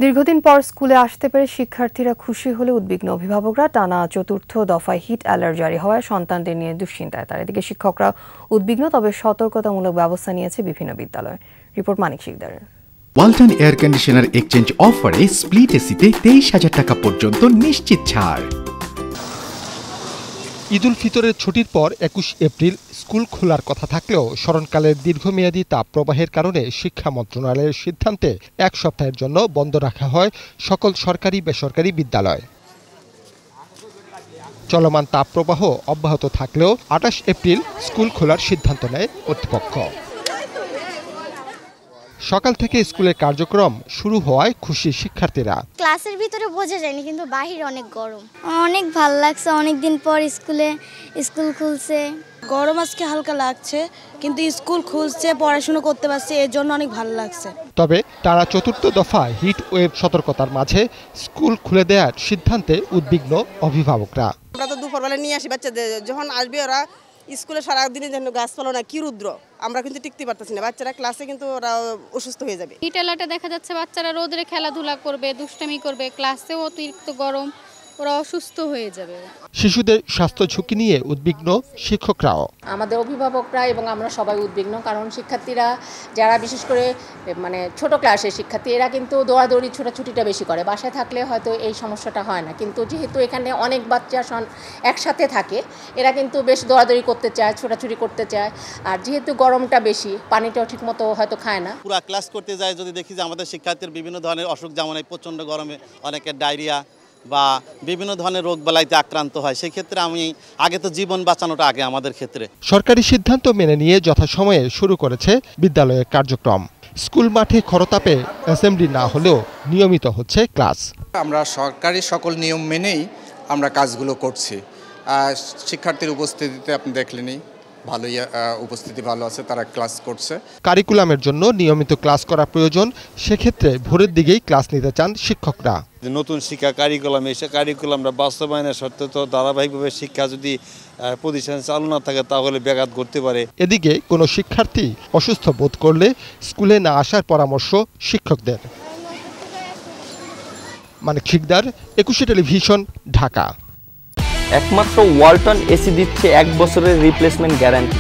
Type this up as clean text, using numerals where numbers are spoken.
দীর্ঘদিন পর স্কুলে আসতে পেরে শিক্ষার্থীরা খুশি হলে উদ্বিগ্ন অভিভাবকরা। টানা চতুর্থ দফায় হিট অ্যালার্ট জারি হওয়ায় সন্তানদের নিয়ে দুশ্চিন্তায় তার। এদিকে শিক্ষকরা উদ্বিগ্ন, তবে সতর্কতামূলক ব্যবস্থা নিয়েছে বিভিন্ন বিদ্যালয়। রিপোর্ট মানিক শিকদারের। ওয়ালটন এয়ার কন্ডিশনার এক্সচেঞ্জ অফারে স্প্লিট এসিতে 23,000 টাকা পর্যন্ত নিশ্চিত ছাড়। ঈদুল ফিতরের ছুটির পর 21 এপ্রিল স্কুল খোলার কথা থাকলেও স্মরণকালের দীর্ঘমেয়াদী তাপপ্রবাহের কারণে শিক্ষা মন্ত্রণালয়ের সিদ্ধান্তে এক সপ্তাহের জন্য বন্ধ রাখা হয় সকল সরকারি বেসরকারি বিদ্যালয়। চলমান তাপপ্রবাহ অব্যাহত থাকলেও 28 এপ্রিল স্কুল খোলার সিদ্ধান্ত নেয় কর্তৃপক্ষ। সকাল থেকে স্কুলের কার্যক্রম শুরু হওয়ায় খুশি শিক্ষার্থীরা। ক্লাসের ভিতরে বোঝা যায়নি, কিন্তু বাহিরে অনেক গরম। অনেক ভালো লাগছে, অনেকদিন পর স্কুল খুলছে। গরম আজকে হালকা লাগছে, কিন্তু স্কুল খুলছে, পড়াশোনা করতে পারছে, এর জন্য অনেক ভালো লাগছে। তবে তারা চতুর্থ দফা হিট ওয়েভ সতর্কতার মাঝে স্কুল খুলে দেওয়ার সিদ্ধান্তে উদ্বিগ্ন অভিভাবকরা। আমরা তো দুপুরবেলা নিয়ে আসি বাচ্চাদের, যখন আসবে ওরা স্কুলে সারাদিনে যেন গাছপালা না কি রুদ্র, আমরা কিন্তু টিকতে পারতেছি না। বাচ্চারা ক্লাসে কিন্তু ওরা অসুস্থ হয়ে যাবে। হিট অ্যালার্টে দেখা যাচ্ছে বাচ্চারা রোদে খেলাধুলা করবে, দুষ্টামি করবে, ক্লাসেও অতিরিক্ত গরম, ওরা অসুস্থ হয়ে যাবে। শিশুদের স্বাস্থ্য ঝুঁকি নিয়ে উদ্বিগ্ন শিক্ষকরাও। আমাদের অভিভাবকরা এবং আমরা সবাই উদ্বিগ্ন, কারণ শিক্ষার্থীরা যারা বিশেষ করে ছোট ক্লাসের শিক্ষার্থী, এরা কিন্তু দৌড়াদৌড়ি ছোটাছুটিটা বেশি করে। বাসায় থাকলে হয়তো এই সমস্যাটা হয় না, কিন্তু যেহেতু এখানে অনেক বাচ্চা একসাথে থাকে, এরা কিন্তু বেশ দৌড়াদৌড়ি করতে চায়, ছোটাছুটি করতে চায়। আর যেহেতু গরমটা বেশি, পানিটাও ঠিক মতো হয়তো খায় না। পুরো ক্লাস করতে যায় যদি দেখি যে আমাদের শিক্ষার্থীর বিভিন্ন ধরনের অসুখ, যেমন এই প্রচণ্ড গরমে অনেকের ডায়রিয়া বা বিভিন্ন ধরনের রোগ বালাইতে আক্রান্ত হয়, সেই ক্ষেত্রে আগে তো জীবন বাঁচানোটা আগে আমাদের ক্ষেত্রে। সরকারি সিদ্ধান্ত মেনে নিয়ে যথাসময়ে শুরু করেছে বিদ্যালয়ের কার্যক্রম। স্কুল মাঠে খরতাপে অ্যাসেম্বলি না হলেও নিয়মিত হচ্ছে ক্লাস। আমরা সরকারি সকল নিয়ম মেনেই আমরা কাজগুলো করছি। শিক্ষার্থীর উপস্থিতিতে আপনি দেখলেনই, ভালোই উপস্থিতি ভালো আছে, তারা ক্লাস করছে। কারিকুলামের জন্য নিয়মিত ক্লাস করা প্রয়োজন, সেক্ষেত্রে ভোরের দিকেই ক্লাস নিতে চান শিক্ষকরা। নতুন শিক্ষা কারিকুলাম, এই কারিকুলামটা বাস্তবায়নের শর্তে তো ধারাবাহিকভাবে শিক্ষা যদি প্রতিষ্ঠান চালু না থাকে তাহলে ব্যাঘাত ঘটতে পারে। এদিকে কোনো শিক্ষার্থী অসুস্থ বোধ করলে স্কুলে না আসার পরামর্শ শিক্ষকদের। মানিক শিকদার, 21 টেলিভিশন, ঢাকা। একমাত্র ওয়ালটন এসি দিচ্ছে 1 বছরের রিপ্লেসমেন্ট গ্যারান্টি।